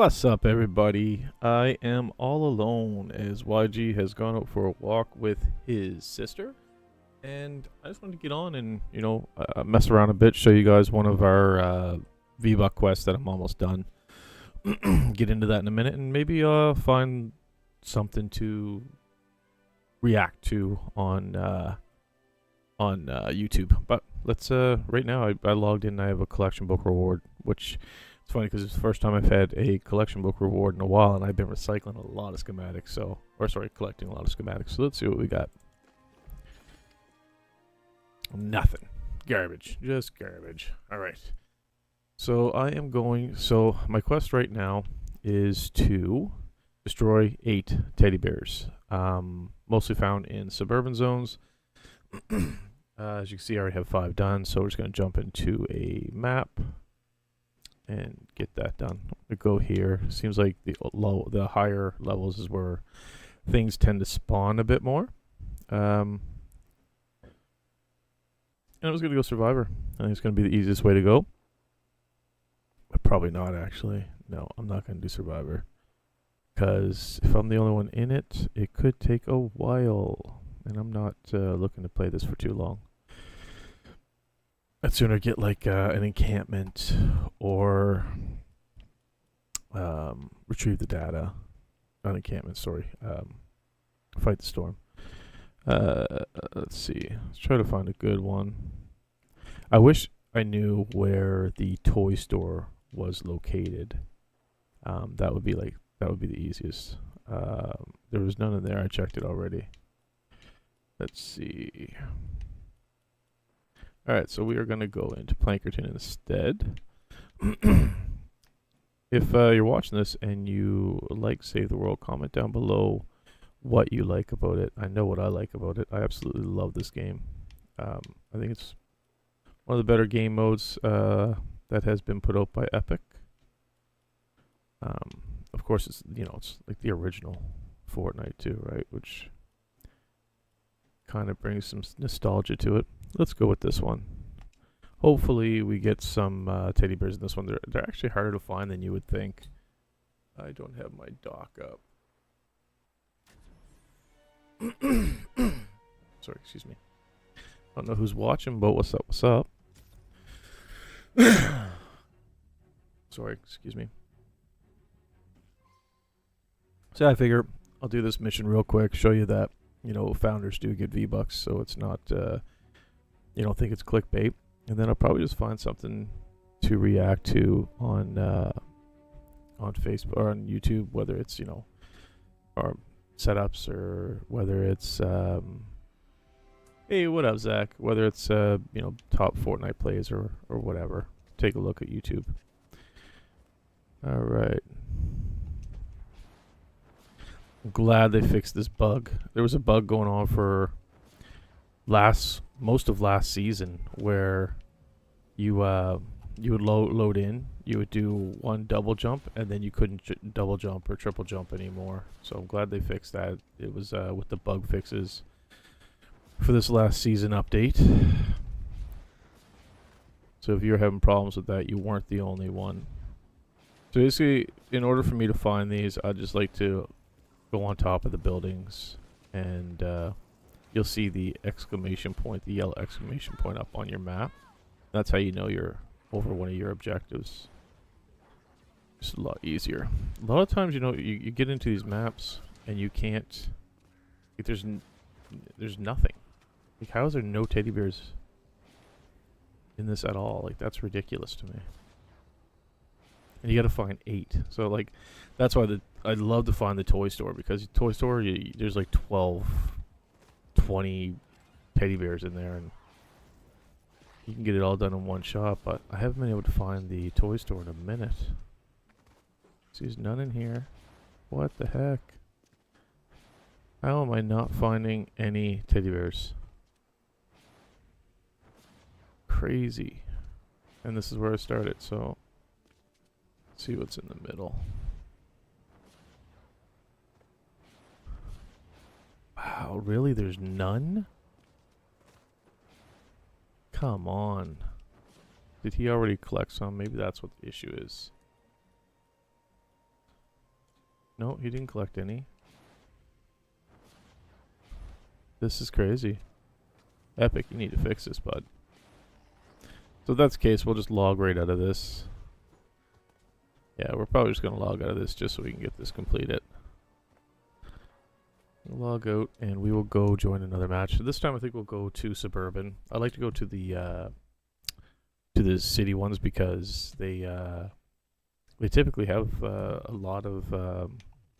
What's up, everybody? I am all alone as YG has gone out for a walk with his sister, and I just wanted to get on and mess around a bit, show you guys one of our vbuck quests that I'm almost done. Get into that in a minute, and maybe find something to react to on YouTube. But let's right now I logged in. I have a collection book reward, which it's funny because it's the first time I've had a collection book reward in a while, and I've been recycling a lot of schematics. Collecting a lot of schematics. So let's see what we got. Nothing. Garbage. Just garbage. All right. So so my quest right now is to destroy 8 teddy bears, mostly found in suburban zones. As you can see, I already have 5 done, so we're just going to jump into a map and get that done. We go here. Seems like the higher levels is where things tend to spawn a bit more. And I was going to go Survivor. I think it's going to be the easiest way to go. But probably not, actually. No, I'm not going to do Survivor. Because if I'm the only one in it, it could take a while. And I'm not looking to play this for too long. I'd sooner get like an encampment or retrieve the data. Not encampment, sorry. Fight the storm. Let's see. Let's try to find a good one. I wish I knew where the toy store was located. That would be the easiest. There was none in there. I checked it already. Let's see. Alright, so we are going to go into Plankerton instead. If you're watching this and you like Save the World, comment down below what you like about it. I know what I like about it. I absolutely love this game. I think it's one of the better game modes that has been put out by Epic. Of course, it's like the original Fortnite too, right? Which kind of brings some nostalgia to it. Let's go with this one. Hopefully we get some teddy bears in this one. They're actually harder to find than you would think. I don't have my dock up. Sorry, excuse me. I don't know who's watching, but what's up, what's up? Sorry, excuse me. So I figure I'll do this mission real quick, show you that founders do get V-Bucks, so it's not you don't think it's clickbait, and then I'll probably just find something to react to on Facebook or on YouTube, whether it's our setups or whether it's hey, what up, Zach? Whether it's top Fortnite plays or whatever. Take a look at YouTube. All right. I'm glad they fixed this bug. There was a bug going on for most of last season where you would load in, you would do one double jump, and then you couldn't double jump or triple jump anymore. So I'm glad they fixed that. It was with the bug fixes for this last season update. So if you're having problems with that, you weren't the only one. So basically, in order for me to find these, I'd just like to go on top of the buildings, and you'll see the exclamation point, the yellow exclamation point up on your map. That's how you know you're over one of your objectives. It's a lot easier. A lot of times, you get into these maps and you can't. Like, there's nothing. Like, how is there no teddy bears in this at all? Like, that's ridiculous to me. And you got to find 8. So like, that's why I'd love to find the toy store, because toy store there's like 12, 20 teddy bears in there, and you can get it all done in one shot. But I haven't been able to find the toy store in a minute. See, there's none in here. What the heck? How am I not finding any teddy bears? Crazy. And this is where I started, so let's see what's in the middle. Wow, really? There's none? Come on. Did he already collect some? Maybe that's what the issue is. No, he didn't collect any. This is crazy. Epic, you need to fix this, bud. So if that's the case, we'll just log right out of this. Yeah, we're probably just going to log out of this just so we can get this completed. Log out, and we will go join another match. This time I think we'll go to Suburban. I like to go to the city ones because they typically have a lot of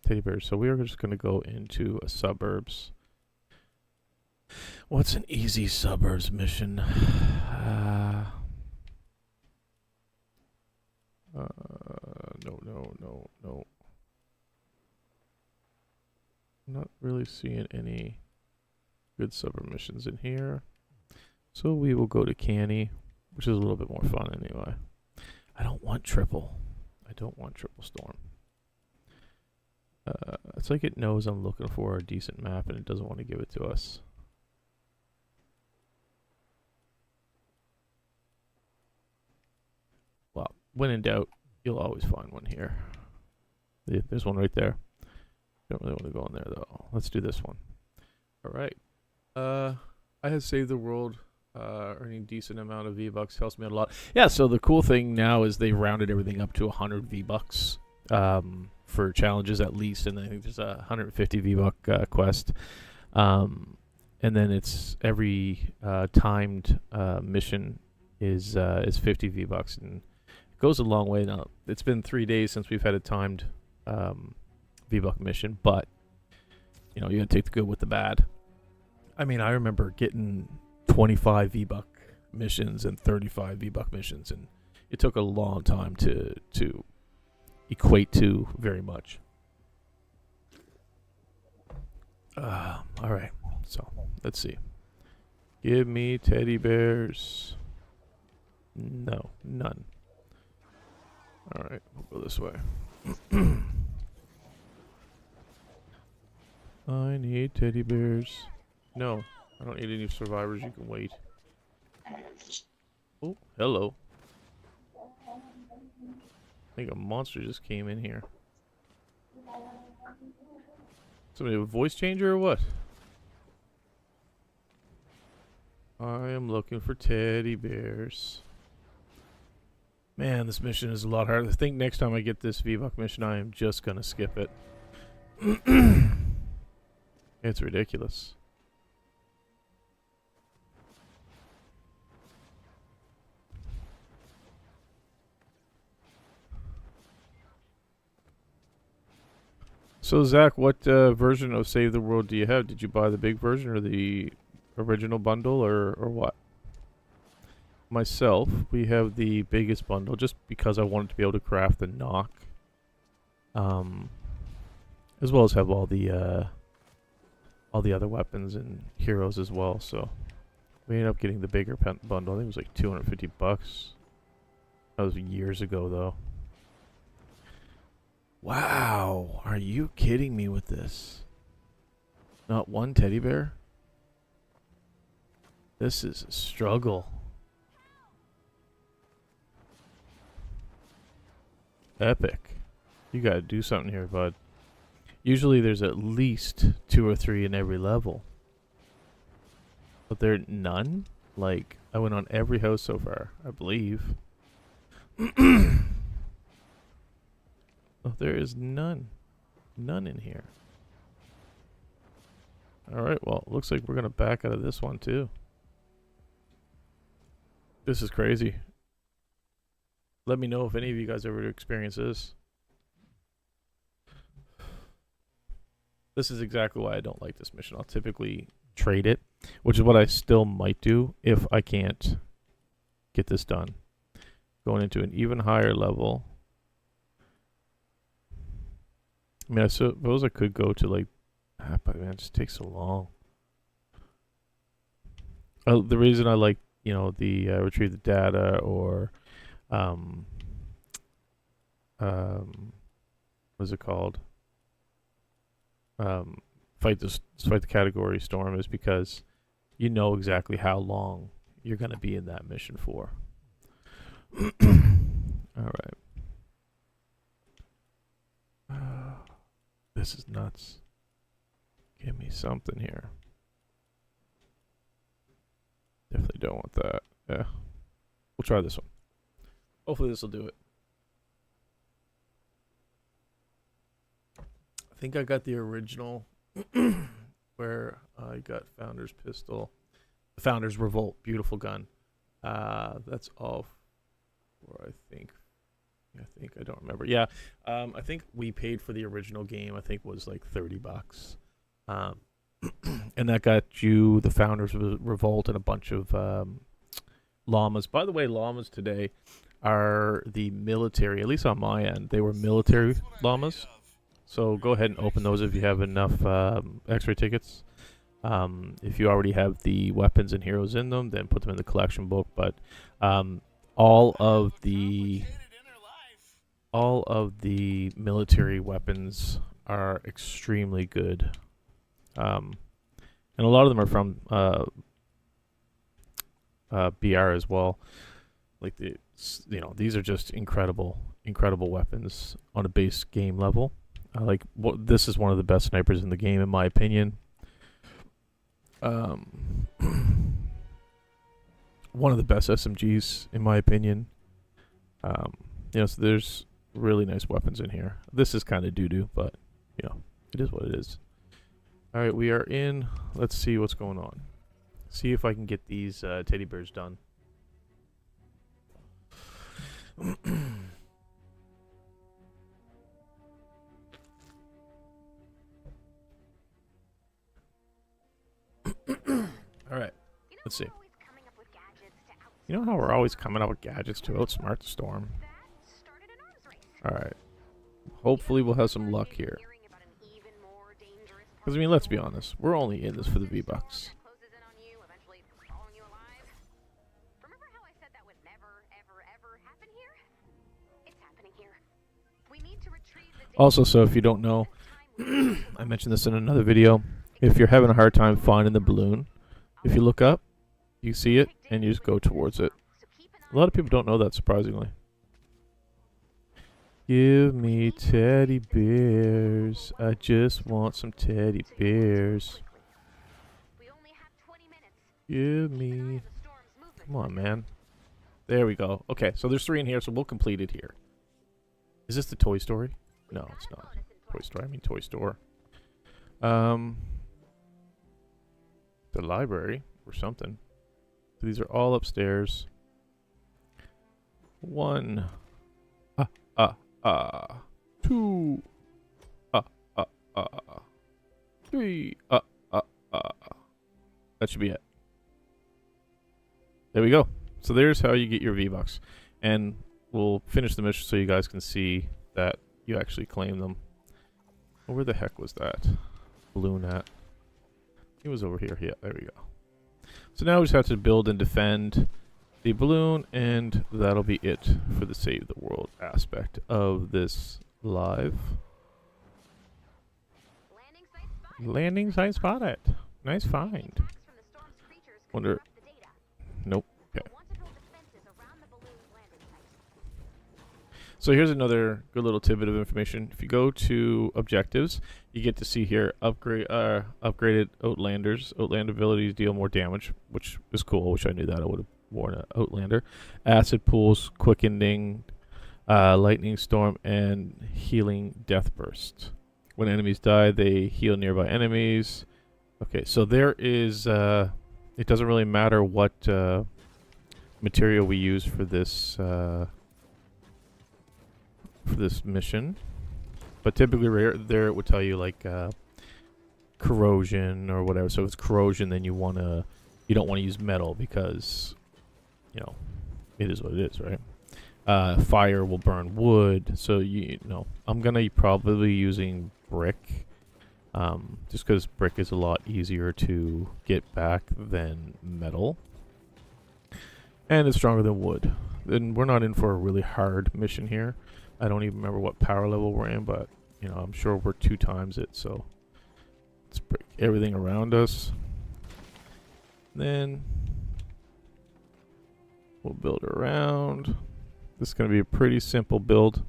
teddy bears. So we are just going to go into a suburbs. What's an easy suburbs mission? No. Not really seeing any good suburb missions in here. So we will go to Canny, which is a little bit more fun anyway. I don't want triple. I don't want triple storm. It's like it knows I'm looking for a decent map and it doesn't want to give it to us. Well, when in doubt, you'll always find one here. There's one right there. Don't really want to go in there though. Let's do this one. All right. I have saved the world. Earning decent amount of V-Bucks helps me out a lot. Yeah, so the cool thing now is they rounded everything up to 100 V-Bucks for challenges at least, and I think there's a 150 V-Buck quest. And then it's every timed mission is 50 V-Bucks, and it goes a long way now. It's been 3 days since we've had a timed V-Buck mission, but you know, you gotta take the good with the bad. I mean, I remember getting 25 V-Buck missions and 35 V-Buck missions, and it took a long time to equate to very much. All right, so let's see. Give me teddy bears. No, none. All right, we'll go this way. I need teddy bears. No, I don't need any survivors. You can wait. Oh, hello. I think a monster just came in here. Somebody a voice changer or what? I am looking for teddy bears. Man, this mission is a lot harder. I think next time I get this V-Buck mission, I am just gonna skip it. It's ridiculous. So Zach, what version of Save the World do you have? Did you buy the big version or the original bundle or what? Myself, we have the biggest bundle just because I wanted to be able to craft the knock. As well as have all the other weapons and heroes as well, so we ended up getting the bigger bundle. I think it was like 250 bucks. That was years ago though. Wow, are you kidding me with this? Not one teddy bear? This is a struggle. Epic. You gotta do something here, bud. Usually there's at least 2 or 3 in every level. But there are none? Like, I went on every house so far, I believe. Oh, there is none. None in here. Alright, well, looks like we're going to back out of this one too. This is crazy. Let me know if any of you guys ever experience this. This is exactly why I don't like this mission. I'll typically trade it, which is what I still might do if I can't get this done. Going into an even higher level. I mean, I suppose I could go to like, but man, it just takes so long. The reason I like, you know, the retrieve the data or, what's it called? Fight the category storm is because you know exactly how long you're gonna be in that mission for. All right. This is nuts. Give me something here. Definitely don't want that. Yeah. We'll try this one. Hopefully this will do it. I think I got the original where I got Founder's Pistol. The Founder's Revolt. Beautiful gun. That's all for, I think, I don't remember. Yeah, I think we paid for the original game. I think was like $30. And that got you the Founder's Revolt and a bunch of llamas. By the way, llamas today are the military, at least on my end, they were military llamas. So go ahead and open those if you have enough X-ray tickets. If you already have the weapons and heroes in them, then put them in the collection book. But all of the military weapons are extremely good. And a lot of them are from BR as well. Like these are just incredible weapons on a base game level. This is one of the best snipers in the game, in my opinion. One of the best SMGs, in my opinion. So there's really nice weapons in here. This is kind of doo-doo, but it is what it is. All right, we are in. Let's see what's going on. See if I can get these teddy bears done. All right, let's see. You know how we're always coming up with gadgets to outsmart the storm? All right. Hopefully we'll have some luck here. Because, I mean, let's be honest. We're only in this for the V-Bucks. Also, so if you don't know, I mentioned this in another video. If you're having a hard time finding the balloon, if you look up, you see it, and you just go towards it. A lot of people don't know that, surprisingly. Give me teddy bears. I just want some teddy bears. Give me. Come on, man. There we go. Okay, so there's 3 in here, so we'll complete it here. Is this the Toy Story? No, it's not. Toy Story. I mean Toy Store. The library or something. So these are all upstairs. 1. 2. 3. That should be it. There we go. So there's how you get your V-Bucks. And we'll finish the mission so you guys can see that you actually claim them. Oh, where the heck was that balloon at? It was over here. Yeah, there we go. So now we just have to build and defend the balloon, and that'll be it for the Save the World aspect of this live. Landing site spotted. Nice find. Wonder. Nope. Okay. So here's another good little tidbit of information. If you go to objectives, you get to see here upgraded Outlanders. Outlander abilities deal more damage, which is cool. Wish I knew that. I would have worn an Outlander. Acid pools, quickening, lightning storm, and healing death burst. When enemies die, they heal nearby enemies. Okay, so there is. It doesn't really matter what material we use for this. For this mission, but typically there it would tell you like corrosion or whatever. So if it's corrosion, then you don't want to use metal because it is what it is, right? Fire will burn wood, so I'm gonna probably be using brick, just because brick is a lot easier to get back than metal, and it's stronger than wood. Then we're not in for a really hard mission here. I don't even remember what power level we're in, but I'm sure we're 2 times it. So let's break everything around us. Then we'll build around. This is going to be a pretty simple build.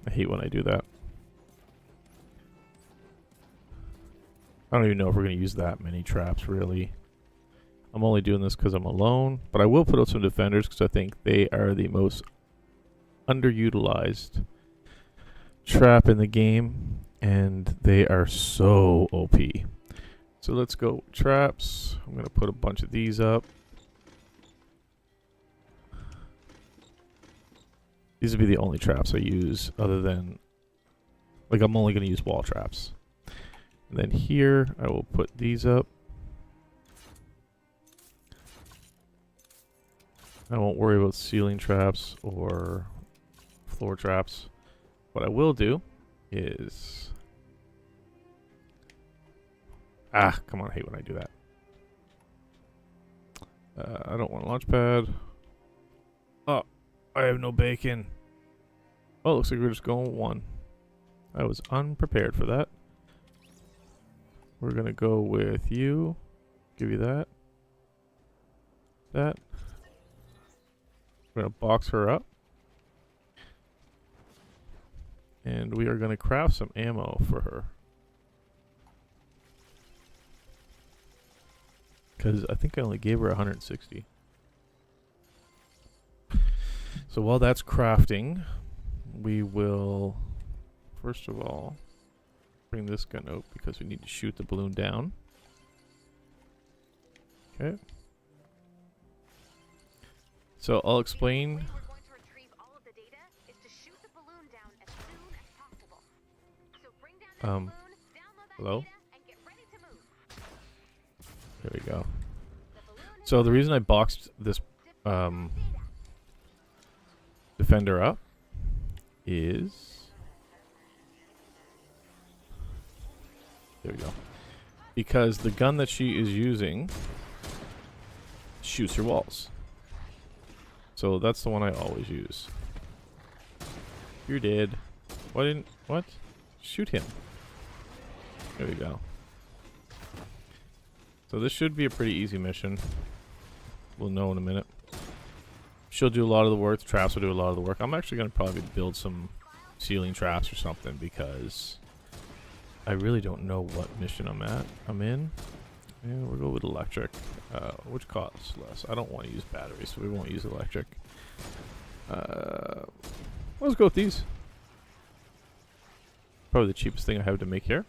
I hate when I do that. I don't even know if we're going to use that many traps, really. I'm only doing this because I'm alone. But I will put out some defenders because I think they are the most underutilized trap in the game. And they are so OP. So let's go traps. I'm going to put a bunch of these up. These would be the only traps I use other than... Like, I'm only going to use wall traps. And then here, I will put these up. I won't worry about ceiling traps or floor traps. What I will do is... Ah, come on, I hate when I do that. I don't want a launch pad. Oh, I have no bacon. Oh, looks like we're just going with one. I was unprepared for that. We're gonna go with you. Give you that. That. We're gonna box her up. And we are gonna craft some ammo for her. Because I think I only gave her 160. So while that's crafting, we will, first of all, bring this gun out because we need to shoot the balloon down. Okay. So I'll explain. Hello? There we go. So the reason I boxed this defender up is... There we go. Because the gun that she is using shoots her walls. So that's the one I always use. You're dead. Why didn't... What? Shoot him. There we go. So this should be a pretty easy mission. We'll know in a minute. She'll do a lot of the work. The traps will do a lot of the work. I'm actually going to probably build some ceiling traps or something because I really don't know what mission I'm in. Yeah, we'll go with electric, which costs less. I don't want to use batteries, so we won't use electric. Let's go with these. Probably the cheapest thing I have to make here.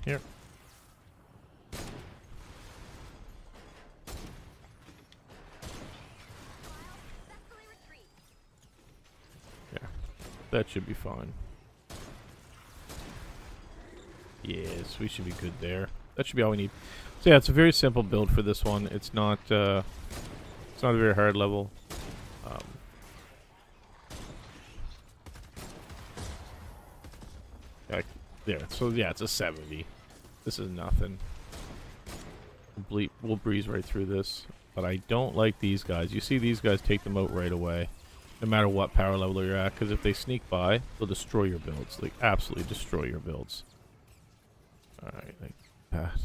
Here. Yeah, that should be fine. Yes, we should be good there. That should be all we need. So yeah, it's a very simple build for this one. It's not a very hard level. There. So yeah, it's a 70. This is nothing. We'll breeze right through this. But I don't like these guys. You see these guys take them out right away. No matter what power level you're at. Because if they sneak by, they'll destroy your builds. Like, absolutely destroy your builds. Alright, like that.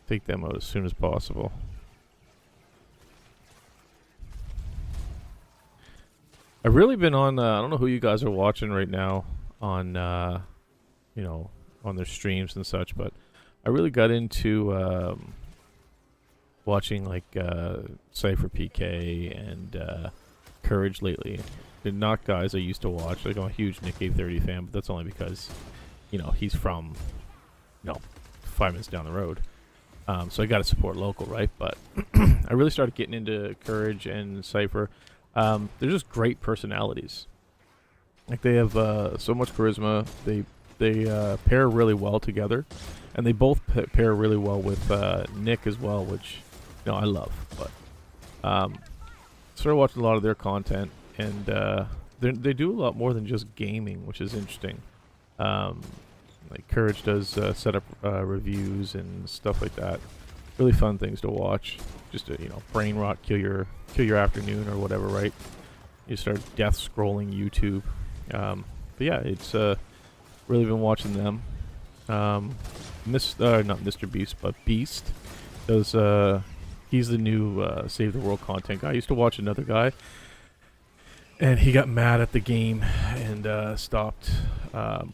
Take them out as soon as possible. I've really been on, I don't know who you guys are watching right now on, you know, on their streams and such, but I really got into watching like Cypher PK and Courage lately. They're not guys I used to watch. Like, I'm a huge Nick 830 fan, but that's only because, you know, he's from, you know, 5 minutes down the road. So I got to support local, right? But I really started getting into Courage and Cypher. They're just great personalities. Like, they have so much charisma. They pair really well together, and they both pair really well with Nick as well, which, you know, I love. But started watching a lot of their content, and they do a lot more than just gaming, which is interesting. Like, Courage does set up reviews and stuff like that. Really fun things to watch. Just to, you know, brain rot, kill your afternoon or whatever, right? You start death scrolling YouTube. But yeah, it's really been watching them. Not Mr. Beast, but Beast does. He's the new Save the World content guy. I used to watch another guy, and he got mad at the game and stopped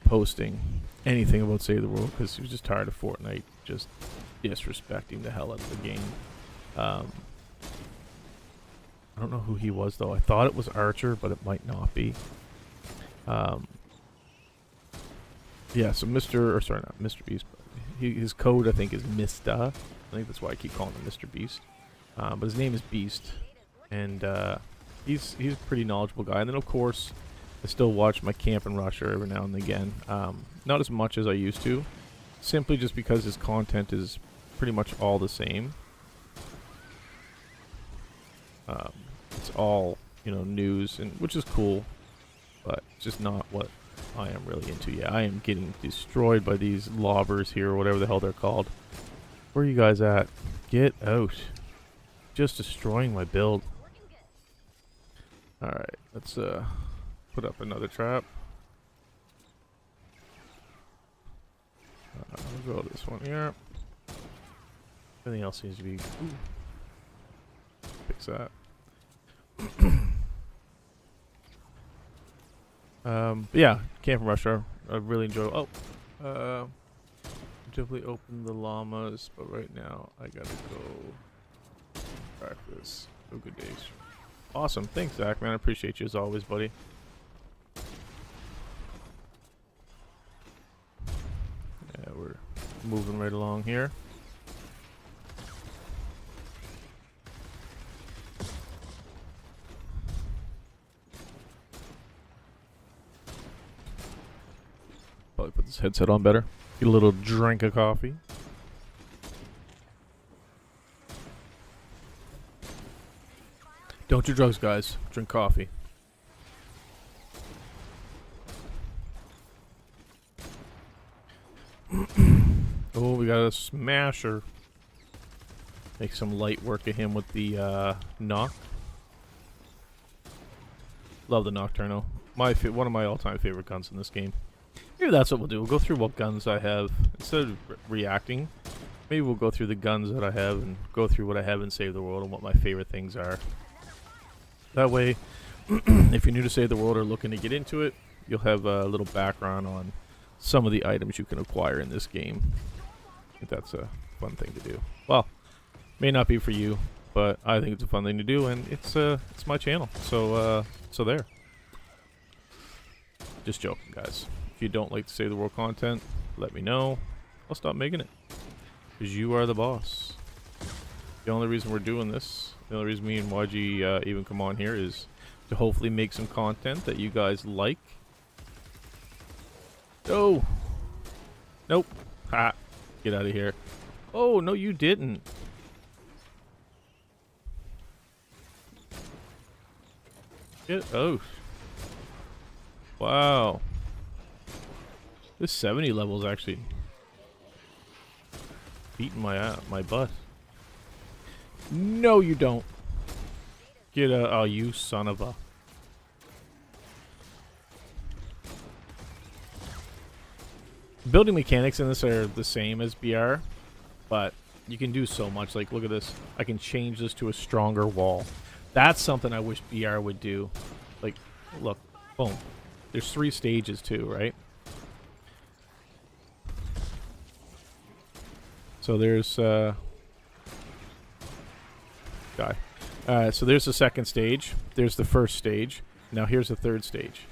posting anything about Save the World because he was just tired of Fortnite just disrespecting the hell out of the game. I don't know who he was though. I thought it was Archer, but it might not be. Yeah, so not Mr. Beast. His code I think is Mista. I think that's why I keep calling him Mr. Beast. But his name is Beast, and he's a pretty knowledgeable guy. And then of course, I still watch my Camp and Rusher every now and again. Not as much as I used to, simply just because his content is pretty much all the same. It's all, you know, news, and which is cool, but it's just not what I am really into. Yeah, I am getting destroyed by these lobbers here, or whatever the hell they're called. Where are you guys at? Get out. Just destroying my build. Alright, let's put up another trap. I'll go this one here. Everything else seems to be... Ooh. Fix that. But yeah, Camp and Rusher. I really enjoy. Definitely open the llamas, but right now I gotta go practice. Oh, good days. Awesome, thanks, Zach. Man, I appreciate you as always, buddy. Yeah, we're moving right along here. Probably put this headset on better. Get a little drink of coffee. Don't do drugs, guys. Drink coffee. Oh, we got a smasher. Make some light work of him with the knock. Love the Nocturno. One of my all-time favorite guns in this game. Maybe that's what we'll do. We'll go through what guns I have. Instead of reacting, maybe we'll go through the guns that I have and go through what I have in Save the World and what my favorite things are. That way, if you're new to Save the World or looking to get into it, you'll have a little background on some of the items you can acquire in this game. I think that's a fun thing to do. Well, may not be for you, but I think it's a fun thing to do, and it's my channel. So there. Just joking, guys. If you don't like to Save the World content, let me know. I'll stop making it. Because you are the boss. The only reason we're doing this, the only reason me and YG even come on here is to hopefully make some content that you guys like. Oh! Nope. Ha! Get out of here. Oh, no you didn't. Get out. Wow. This 70 level is actually beating my butt. No, you don't. Get a... Oh, you son of a... Building mechanics in this are the same as BR, but you can do so much. Like, look at this. I can change this to a stronger wall. That's something I wish BR would do. Like, look. Boom. There's 3 stages too, right? So there's guy. So there's the second stage. There's the first stage. Now here's the third stage.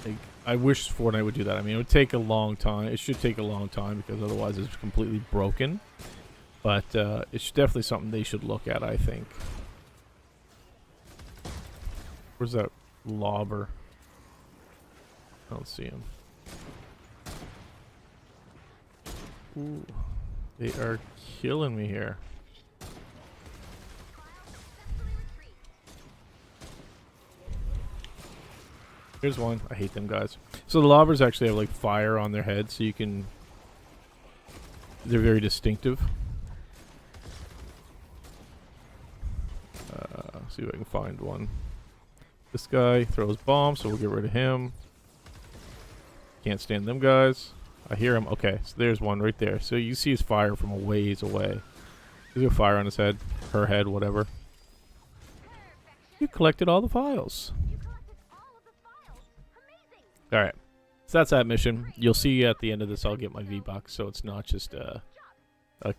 Like, I wish Fortnite would do that. I mean, it would take a long time. It should take a long time because otherwise it's completely broken. But it's definitely something they should look at, I think. Where's that lobber? I don't see him. Ooh, they are killing me here. Here's one. I hate them guys. So the lobbers actually have like fire on their heads, so you can... They're very distinctive. See if I can find one. This guy throws bombs, so we'll get rid of him. Can't stand them guys. I hear him. Okay, so there's one right there. So you see his fire from a ways away. There's a fire on his head. Her head, whatever. You collected all the files. Alright. So that's that mission. You'll see at the end of this I'll get my vbuck, so it's not just a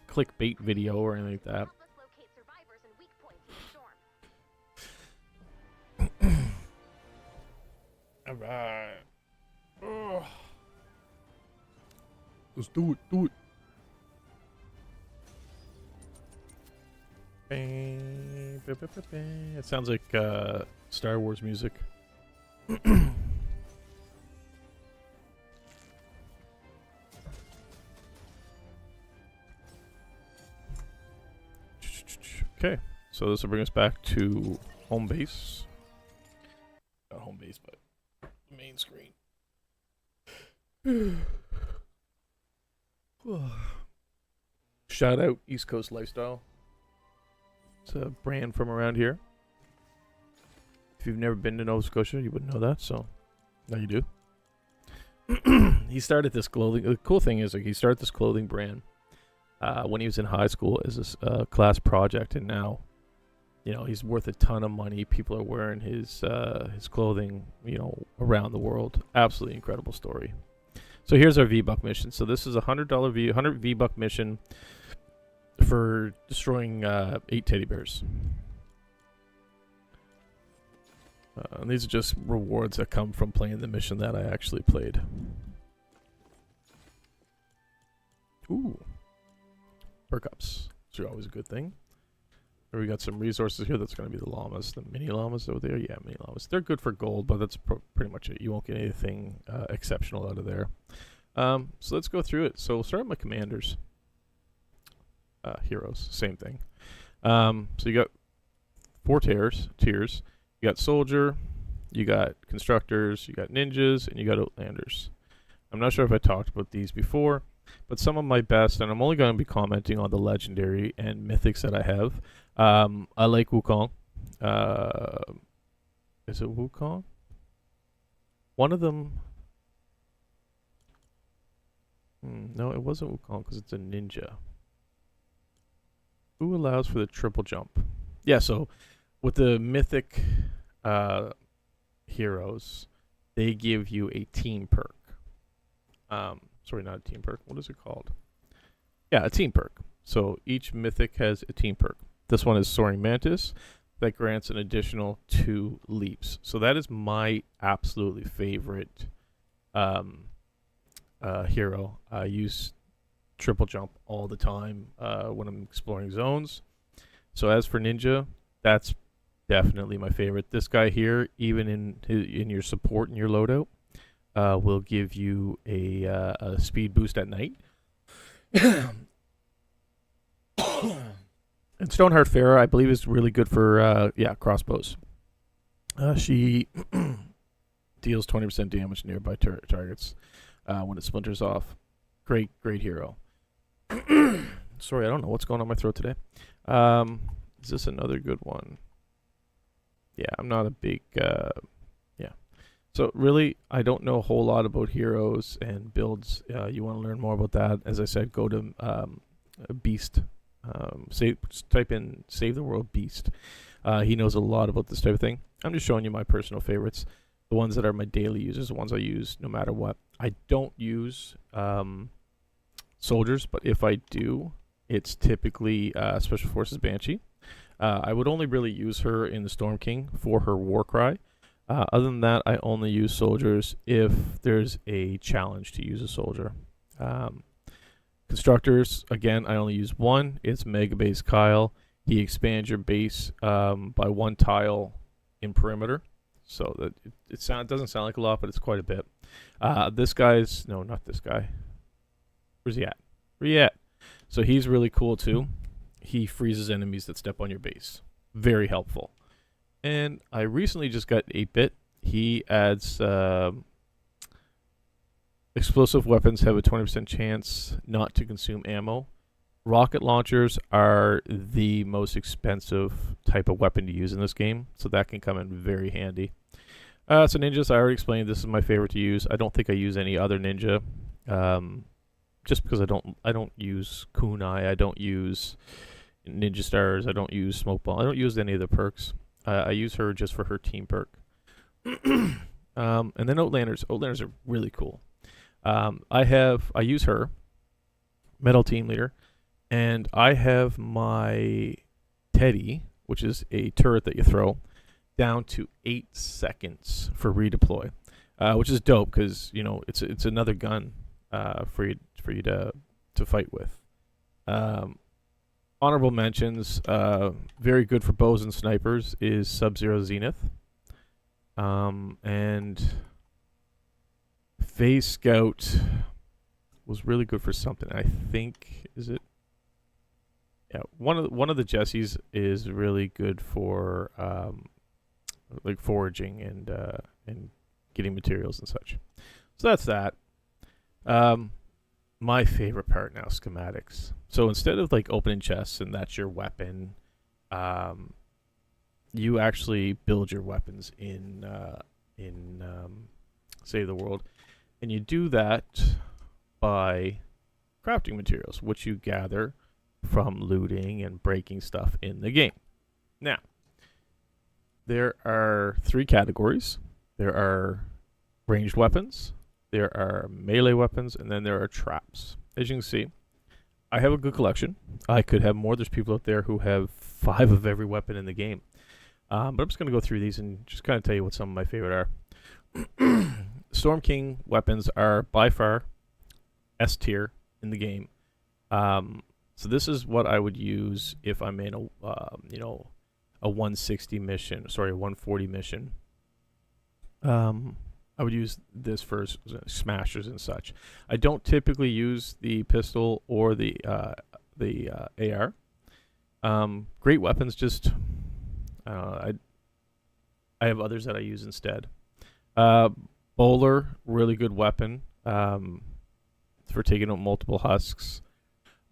clickbait video or anything like that. Alright. Let's do it, do it. It sounds like Star Wars music. Okay, so this will bring us back to home base. Not home base, but the main screen. Shout out East Coast Lifestyle. It's a brand from around here. If you've never been to Nova Scotia, you wouldn't know that, so now you do. He started this clothing. The cool thing is, like, he started this clothing brand when he was in high school as a class project, and now, you know, he's worth a ton of money. People are wearing his clothing, you know, around the world. Absolutely incredible story. So here's our vbuck mission. So this is a $100 vbuck mission for destroying 8 teddy bears. And these are just rewards that come from playing the mission that I actually played. Ooh. Perk ups. Those are always a good thing. We got some resources here. That's going to be the llamas. The mini llamas over there. Yeah, mini llamas. They're good for gold, but that's pretty much it. You won't get anything exceptional out of there. So let's go through it. So we'll start with my commanders. Heroes. Same thing. So you got 4 tiers. You got soldier, you got constructors, you got ninjas, and you got outlanders. I'm not sure if I talked about these before, but some of my best, and I'm only going to be commenting on the legendary and mythics that I have. I like Wukong. Is it Wukong? One of them... no, it wasn't Wukong because it's a ninja. Who allows for the triple jump? Yeah, so with the mythic heroes, they give you a team perk. Sorry, not a team perk. What is it called? Yeah, a team perk. So each mythic has a team perk. This one is Soaring Mantis. That grants an additional 2 leaps. So that is my absolutely favorite hero. I use triple jump all the time when I'm exploring zones. So as for ninja, that's definitely my favorite. This guy here, even in your support and your loadout, will give you a speed boost at night. And Stoneheart Farah, I believe, is really good for crossbows. She deals 20% damage to nearby targets when it splinters off. Great hero. Sorry, I don't know what's going on in my throat today. Is this another good one? Yeah, I'm not a big... So really, I don't know a whole lot about heroes and builds. You want to learn more about that, as I said, go to Beast. Just type in Save the World Beast. He knows a lot about this type of thing. I'm just showing you my personal favorites. The ones that are my daily users, the ones I use no matter what. I don't use soldiers, but if I do, it's typically Special Forces Banshee. I would only really use her in the Storm King for her war cry. Other than that, I only use soldiers if there's a challenge to use a soldier. Constructors, again, I only use one. It's Mega Base Kyle. He expands your base by 1 tile in perimeter. So that it doesn't sound like a lot, but it's quite a bit. This guy's... No, not this guy. Where's he at? Where he at? So he's really cool, too. He freezes enemies that step on your base. Very helpful. And I recently just got 8-bit. He adds explosive weapons have a 20% chance not to consume ammo. Rocket launchers are the most expensive type of weapon to use in this game, so that can come in very handy. So ninjas, I already explained, this is my favorite to use. I don't think I use any other ninja, just because I don't use kunai. I don't use Ninja Stars. I don't use Smoke Ball. I don't use any of the perks. I use her just for her team perk. And then Outlanders. Outlanders are really cool. I use her, Metal Team Leader, and I have my Teddy, which is a turret that you throw, down to 8 seconds for redeploy, which is dope because it's another gun for you to fight with. Honorable mentions, very good for bows and snipers, is Sub-Zero Zenith. And Phase Scout was really good for something. I think, is it? Yeah, one of the Jessies is really good for like foraging and getting materials and such. So that's that. My favorite part now, schematics. So instead of like opening chests and that's your weapon, you actually build your weapons in Save the World, and you do that by crafting materials, which you gather from looting and breaking stuff in the game. Now, there are 3 categories. There are ranged weapons, there are melee weapons, and then there are traps. As you can see, I have a good collection. I could have more. There's people out there who have 5 of every weapon in the game. But I'm just going to go through these and just kind of tell you what some of my favorite are. Storm King weapons are by far S tier in the game. So this is what I would use if I'm in a 160 mission, sorry, a 140 mission. I would use this for smashers and such. I don't typically use the pistol or the AR. Great weapons, just I have others that I use instead. Bowler, really good weapon for taking out multiple husks.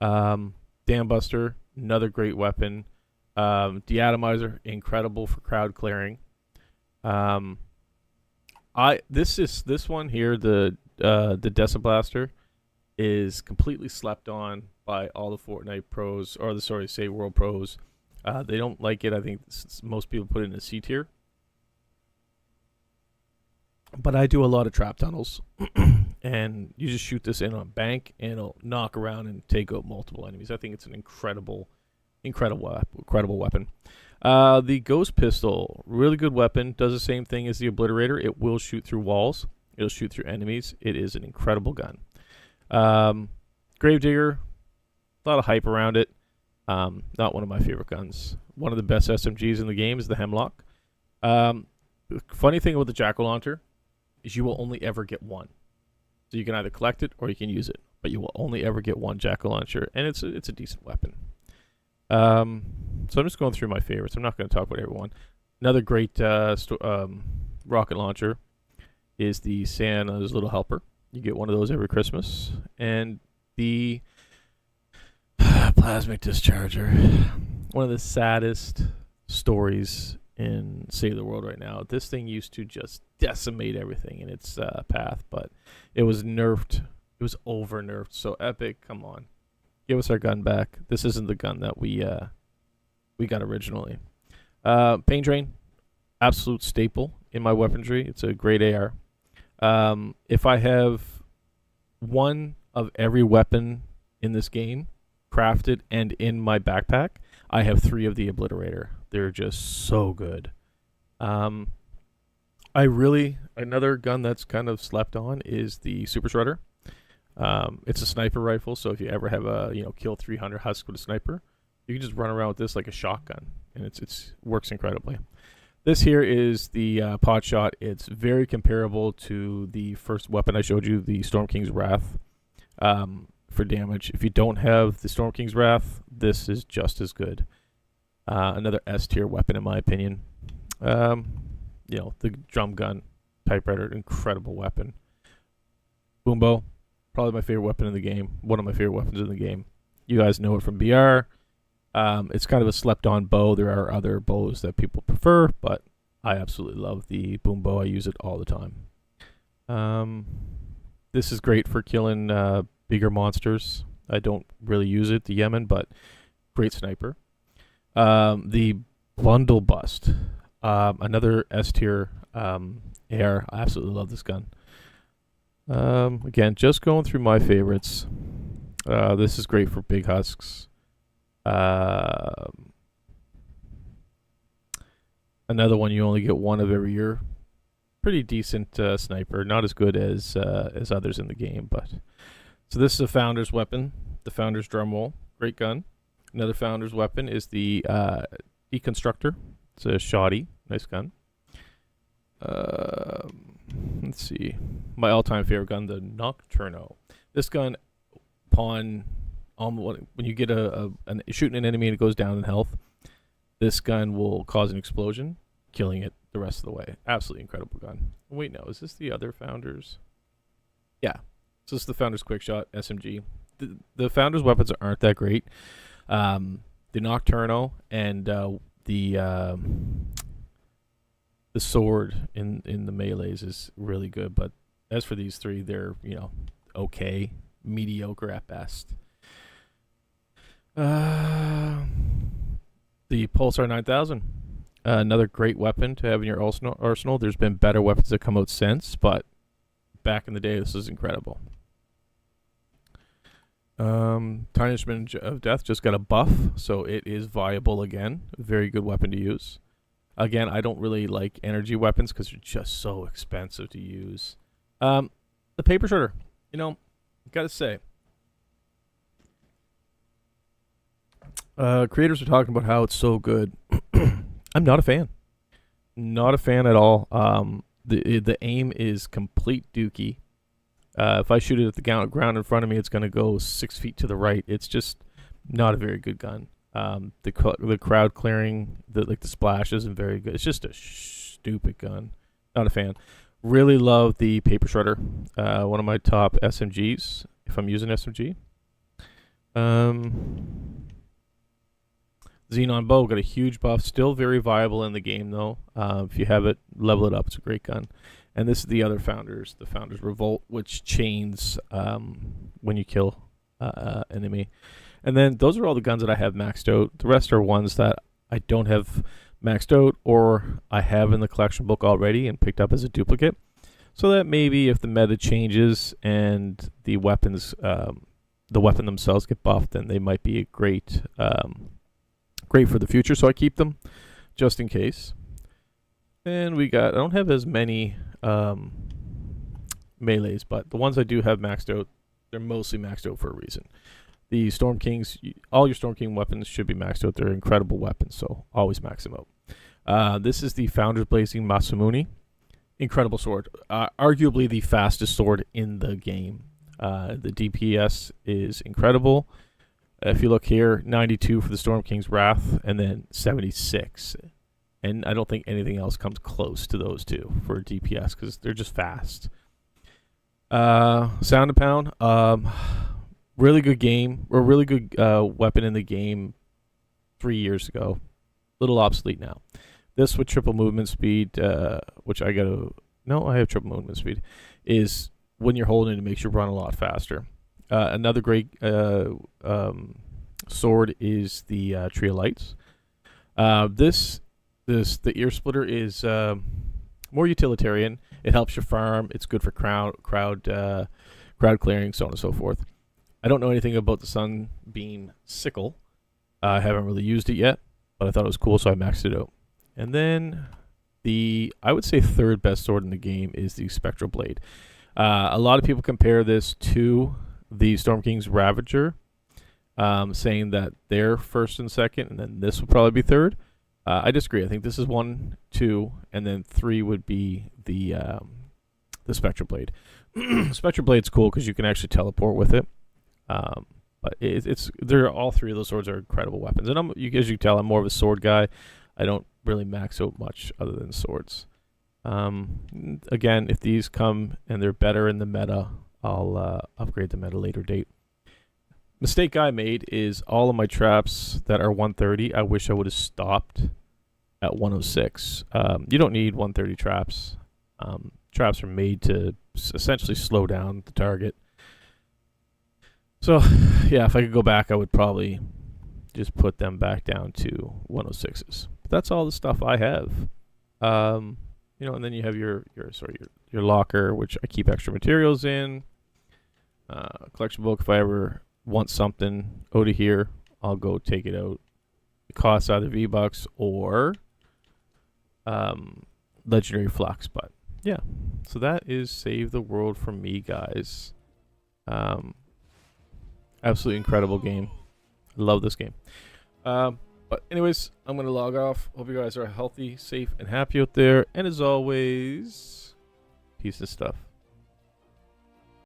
Dam Buster, another great weapon. Deatomizer, incredible for crowd clearing. This one here, the Deciblaster, is completely slept on by all the Fortnite pros, or Save World pros. They don't like it. I think most people put it in a C tier. But I do a lot of trap tunnels, and you just shoot this in on a bank, and it'll knock around and take out multiple enemies. I think it's an incredible weapon. The Ghost Pistol, really good weapon. Does the same thing as the Obliterator. It will shoot through walls. It'll shoot through enemies. It is an incredible gun. Gravedigger, a lot of hype around it. Not one of my favorite guns. One of the best SMGs in the game is the Hemlock. Funny thing about the Jack-o'-lantern is you will only ever get one. So you can either collect it or you can use it, but you will only ever get one Jack-o'-lantern, and it's a decent weapon. So I'm just going through my favorites. I'm not going to talk about everyone. Another great rocket launcher is the Santa's Little Helper. You get one of those every Christmas. And the Plasmic Discharger. One of the saddest stories in Save the World right now. This thing used to just decimate everything in its path, but it was nerfed. It was over nerfed. So Epic, come on. Give us our gun back. This isn't the gun that we got originally. Pain Drain, absolute staple in my weaponry. It's a great AR. If I have one of every weapon in this game crafted and in my backpack, I have 3 of the Obliterator. They're just so good. Another gun that's kind of slept on is the Super Shredder. It's a sniper rifle, so if you ever have a kill 300 husk with a sniper, you can just run around with this like a shotgun, and it works incredibly. This here is the pot shot. It's very comparable to the first weapon I showed you, the Storm King's Wrath, for damage. If you don't have the Storm King's Wrath, this is just as good. Another S tier weapon in my opinion. The drum gun, typewriter, incredible weapon. Boombo, probably my favorite weapon in the game. One of my favorite weapons in the game. You guys know it from BR. It's kind of a slept-on bow. There are other bows that people prefer, but I absolutely love the boom bow. I use it all the time. This is great for killing bigger monsters. I don't really use it, the Yemen, but great sniper. The bundle bust, another S tier AR. I absolutely love this gun. Again, just going through my favorites. This is great for big husks. Another one you only get one of every year. Pretty decent sniper, not as good as others in the game, but so this is a founder's weapon, the founder's drumroll, great gun. Another founder's weapon is the deconstructor. It's a shoddy, nice gun. Let's see, my all-time favorite gun, the Nocturno. This gun, when you get shooting an enemy and it goes down in health, this gun will cause an explosion, killing it the rest of the way. Absolutely incredible gun. Wait, no, is this the other Founders? Yeah, so this is the Founders Quick Shot SMG. The Founders weapons aren't that great. The Nocturno and the sword in the melees is really good, but as for these three, they're okay, mediocre at best. The Pulsar 9000. Another great weapon to have in your arsenal. There's been better weapons that come out since, but back in the day, this is incredible. Tarnishment of Death just got a buff, so it is viable again. Very good weapon to use. Again, I don't really like energy weapons because they're just so expensive to use. The Paper Shredder, gotta say. Creators are talking about how it's so good. I'm not a fan. Not a fan at all. The aim is complete dookie. If I shoot it at the ground in front of me, it's going to go 6 feet to the right. It's just not a very good gun. The crowd clearing, the splashes, isn't very good. It's just a stupid gun. Not a fan. Really love the Paper Shredder. One of my top SMGs, if I'm using SMG. Xenon Bow got a huge buff. Still very viable in the game, though. If you have it, level it up. It's a great gun. And this is the other Founders. The Founders Revolt, which chains when you kill enemy. And then those are all the guns that I have maxed out. The rest are ones that I don't have maxed out or I have in the collection book already and picked up as a duplicate. So that maybe if the meta changes and the weapons, the weapon themselves get buffed, then they might be a great for the future. So I keep them just in case. And I don't have as many melees, but the ones I do have maxed out, they're mostly maxed out for a reason. The Storm Kings, all your Storm King weapons should be maxed out. They're incredible weapons, so always max them out. This is the Founders Blazing Masamune. Incredible sword. Arguably the fastest sword in the game. The DPS is incredible. If you look here, 92 for the Storm King's Wrath, and then 76. And I don't think anything else comes close to those two for DPS because they're just fast. Sound and Pound, really good game, or really good weapon in the game 3 years ago. Little obsolete now. This with triple movement speed, which I have triple movement speed, is when you're holding it, it makes you run a lot faster. Another great sword is the Tree of Lights. The Ear Splitter is more utilitarian. It helps you farm. It's good for crowd clearing, so on and so forth. I don't know anything about the Sunbeam Sickle. I haven't really used it yet, but I thought it was cool, so I maxed it out. And then I would say third best sword in the game is the Spectral Blade. A lot of people compare this to the Storm King's Ravager, saying that they're first and second, and then this would probably be third. I disagree. I think this is 1, 2, and then 3 would be the Spectral Blade. Spectral Blade's cool because you can actually teleport with it. But all three of those swords are incredible weapons. And as you can tell, I'm more of a sword guy. I don't really max out much other than swords. Again, if these come and they're better in the meta, I'll upgrade them at a later date. Mistake I made is all of my traps that are 130, I wish I would have stopped at 106. You don't need 130 traps. Traps are made to essentially slow down the target. So, yeah, if I could go back, I would probably just put them back down to 106s. But that's all the stuff I have. You know, and then you have your locker, which I keep extra materials in. Collection book. If I ever want something out of here, I'll go take it out. It costs either V-Bucks or legendary flux. But yeah, so that is Save the World from me, guys. Absolutely incredible game. I love this game. But anyways, I'm going to log off. Hope you guys are healthy, safe, and happy out there. And as always, peace and stuff.